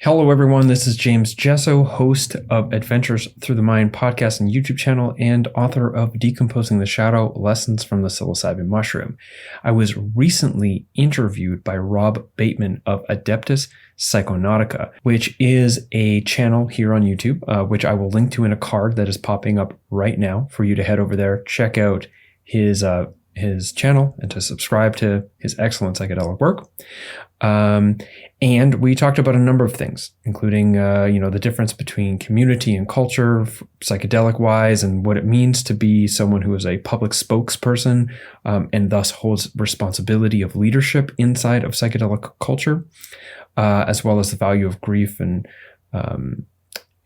Hello, everyone. This is James Jesso, host of Adventures Through the Mind podcast and YouTube channel, and author of Decomposing the Shadow: Lessons from the Psilocybin Mushroom. I was recently interviewed by Rob Bateman of Adeptus Psychonautica, which is a channel here on YouTube, which I will link to in a card that is popping up right now for you to head over there, check out his channel, and to subscribe to his excellent psychedelic work. And we talked about a number of things, including, the difference between community and culture, psychedelic wise, and what it means to be someone who is a public spokesperson, and thus holds responsibility of leadership inside of psychedelic culture, as well as the value of grief and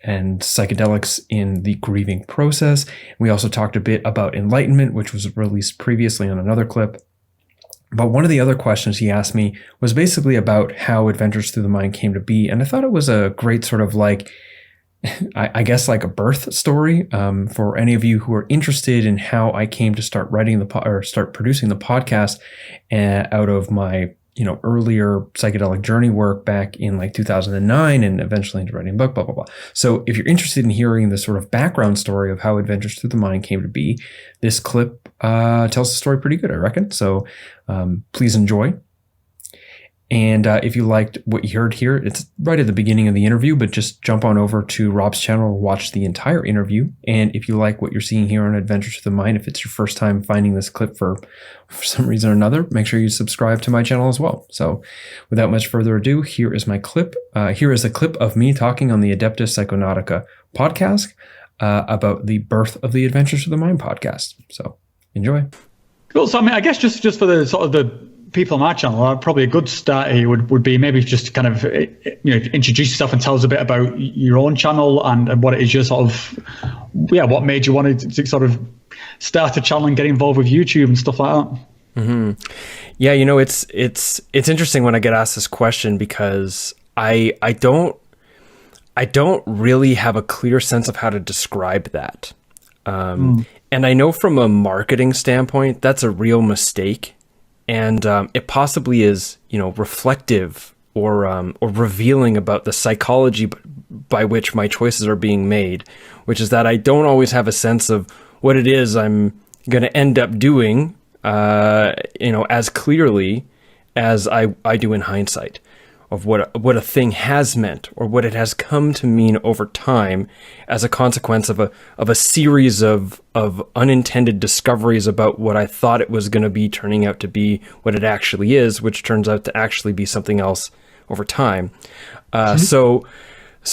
psychedelics in the grieving process. We also talked a bit about enlightenment, which was released previously on another clip. But one of the other questions he asked me was basically about how Adventures Through the Mind came to be. And I thought it was a great sort of I guess like a birth story for any of you who are interested in how I came to start writing start producing the podcast out of my earlier psychedelic journey work back in 2009 and eventually into writing a book, blah, blah, blah. So if you're interested in hearing the sort of background story of how Adventures Through the Mind came to be, this clip tells the story pretty good, I reckon. So please enjoy. And if you liked what you heard here, it's right at the beginning of the interview, but just jump on over to Rob's channel, watch the entire interview. And if you like what you're seeing here on Adventures Through the Mind, if it's your first time finding this clip for some reason or another, make sure you subscribe to my channel as well. So without much further ado, here is my clip. Here is a clip of me talking on the Adeptus Psychonautica podcast about the birth of the Adventures Through the Mind podcast. So enjoy. Cool. So I guess just for the sort of the people on my channel, probably a good start here would be maybe just to kind of introduce yourself and tell us a bit about your own channel and what it is you're sort of what made you want to sort of start a channel and get involved with YouTube and stuff like that. Mm-hmm. Yeah, it's interesting when I get asked this question because I don't really have a clear sense of how to describe that. And I know from a marketing standpoint that's a real mistake. And it possibly is, reflective or revealing about the psychology by which my choices are being made, which is that I don't always have a sense of what it is I'm going to end up doing, as clearly as I do in hindsight of what a thing has meant or what it has come to mean over time as a consequence of a series of unintended discoveries about what I thought it was going to be turning out to be what it actually is, which turns out to actually be something else over time. So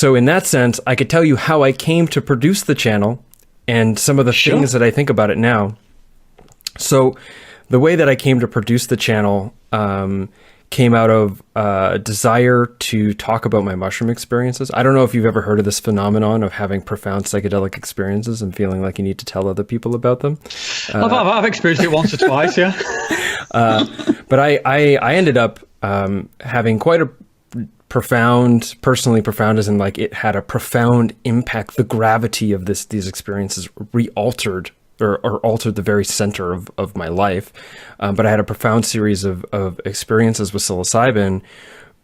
in that sense, I could tell you how I came to produce the channel and some of the things that I think about it now. So the way that I came to produce the channel came out of a desire to talk about my mushroom experiences. I don't know if you've ever heard of this phenomenon of having profound psychedelic experiences and feeling like you need to tell other people about them. I've experienced it once or twice, yeah. But I ended up having quite a personally profound as in it had a profound impact. The gravity of these experiences re-altered or altered the very center of my life. But I had a profound series of experiences with psilocybin.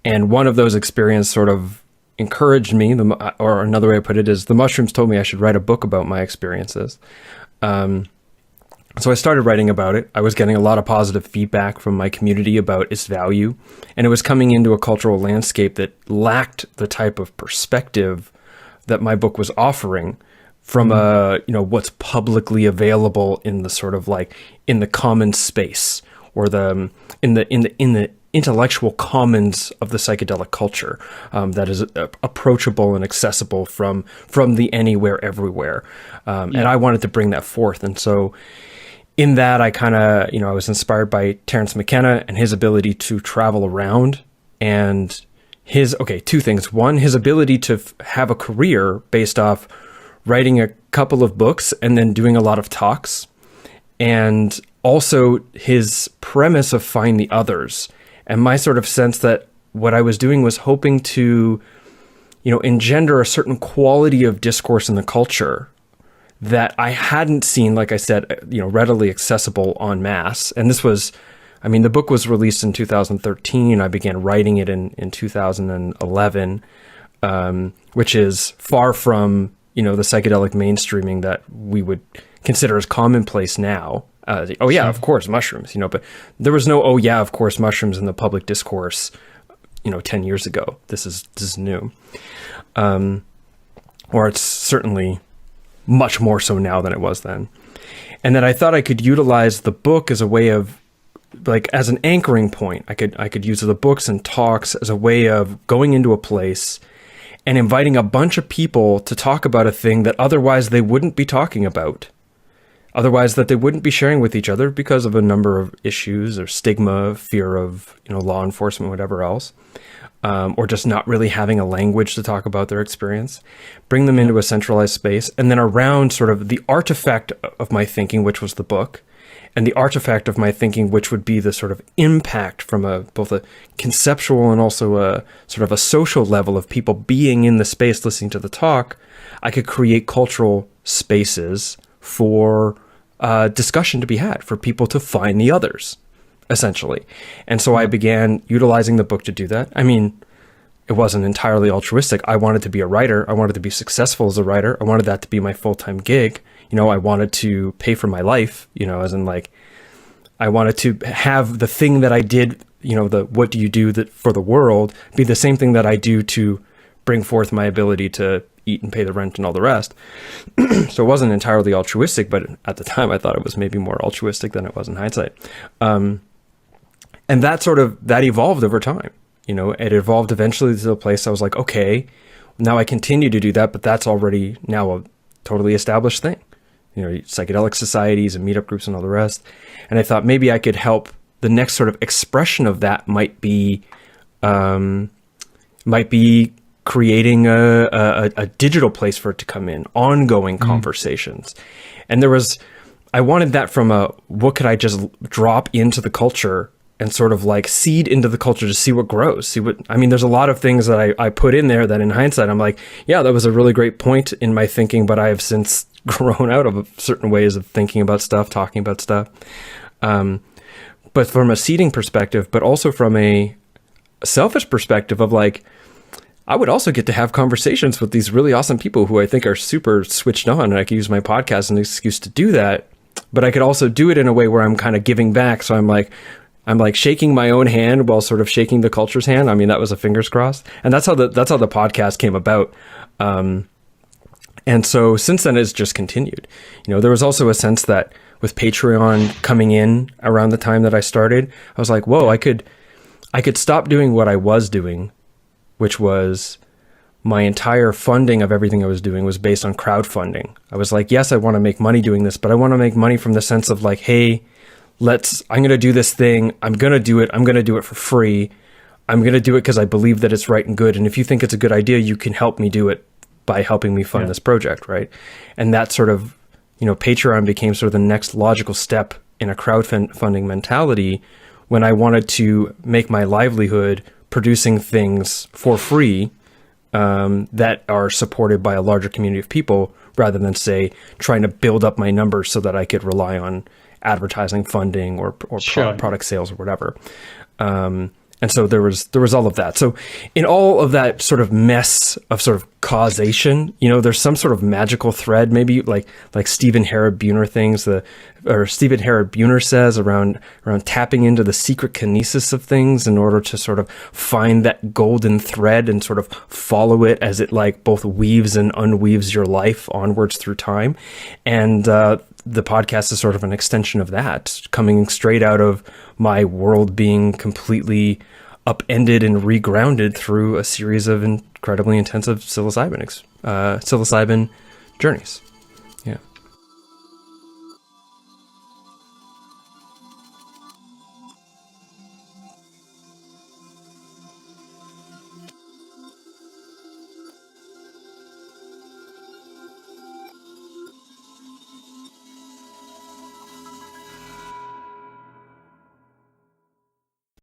And one of those experiences sort of encouraged me, or another way I put it is the mushrooms told me I should write a book about my experiences. So I started writing about it. I was getting a lot of positive feedback from my community about its value. And it was coming into a cultural landscape that lacked the type of perspective that my book was offering from what's publicly available in the sort of in the common space or in the intellectual commons of the psychedelic culture that is approachable and accessible from the anywhere, everywhere. And I wanted to bring that forth. And so in that, I kind of, I was inspired by Terence McKenna and his ability to travel around and two things. One, his ability to have a career based off writing a couple of books and then doing a lot of talks, and also his premise of find the others. And my sort of sense that what I was doing was hoping to, engender a certain quality of discourse in the culture that I hadn't seen, like I said, readily accessible en masse. And this was, the book was released in 2013. I began writing it in 2011. which is far from, the psychedelic mainstreaming that we would consider as commonplace now. Oh yeah, of course, mushrooms, but there was no, oh yeah, of course, mushrooms in the public discourse, 10 years ago. This is new. Or it's certainly much more so now than it was then. And that I thought I could utilize the book as a way of, like, as an anchoring point. I could use the books and talks as a way of going into a place and inviting a bunch of people to talk about a thing that otherwise they wouldn't be talking about. Otherwise that they wouldn't be sharing with each other because of a number of issues or stigma, fear of, law enforcement, whatever else. Or just not really having a language to talk about their experience, bring them into a centralized space, and then around sort of the artifact of my thinking, which was the book, and the artifact of my thinking, which would be the sort of impact from both a conceptual and also a sort of a social level of people being in the space listening to the talk, I could create cultural spaces for discussion to be had, for people to find the others, essentially. And so I began utilizing the book to do that. I mean, it wasn't entirely altruistic. I wanted to be a writer. I wanted to be successful as a writer. I wanted that to be my full-time gig. I wanted to pay for my life, as in, like, I wanted to have the thing that I did, the what do you do that for the world, be the same thing that I do to bring forth my ability to eat and pay the rent and all the rest. So it wasn't entirely altruistic, but at the time I thought it was maybe more altruistic than it was in hindsight. And that evolved over time. It evolved eventually to the place I was like, okay, now I continue to do that, but that's already now a totally established thing. Psychedelic societies and meetup groups and all the rest. And I thought maybe I could help. The next sort of expression of that might be creating a digital place for it to come in, ongoing conversations. And I wanted that from what could I just drop into the culture and sort of like seed into the culture to see what grows. There's a lot of things that I put in there that in hindsight, I'm like, yeah, that was a really great point in my thinking, but I have since grown out of certain ways of thinking about stuff, talking about stuff. But from a seeding perspective, but also from a selfish perspective of, like, I would also get to have conversations with these really awesome people who I think are super switched on, and I could use my podcast as an excuse to do that. But I could also do it in a way where I'm kind of giving back. So I'm like shaking my own hand while sort of shaking the culture's hand. That was a fingers crossed. And that's how the podcast came about. And so since then it's just continued. There was also a sense that with Patreon coming in around the time that I started, I was like, whoa, I could stop doing what I was doing, which was my entire funding of everything I was doing was based on crowdfunding. I was like, yes, I want to make money doing this, but I want to make money from the sense of, like, hey, I'm going to do this thing. I'm going to do it. I'm going to do it for free. I'm going to do it because I believe that it's right and good. And if you think it's a good idea, you can help me do it by helping me fund this project, right? And that sort of, Patreon became sort of the next logical step in a crowdfunding mentality when I wanted to make my livelihood producing things for free that are supported by a larger community of people, rather than, say, trying to build up my numbers so that I could rely on advertising funding or product sales or whatever. And so there was all of that. So in all of that sort of mess of sort of causation, there's some sort of magical thread, maybe like Stephen Herod Buhner Stephen Herod Buhner says around tapping into the secret kinesis of things in order to sort of find that golden thread and sort of follow it as it, like, both weaves and unweaves your life onwards through time. And the podcast is sort of an extension of that, coming straight out of my world being completely upended and regrounded through a series of incredibly intensive psilocybin journeys.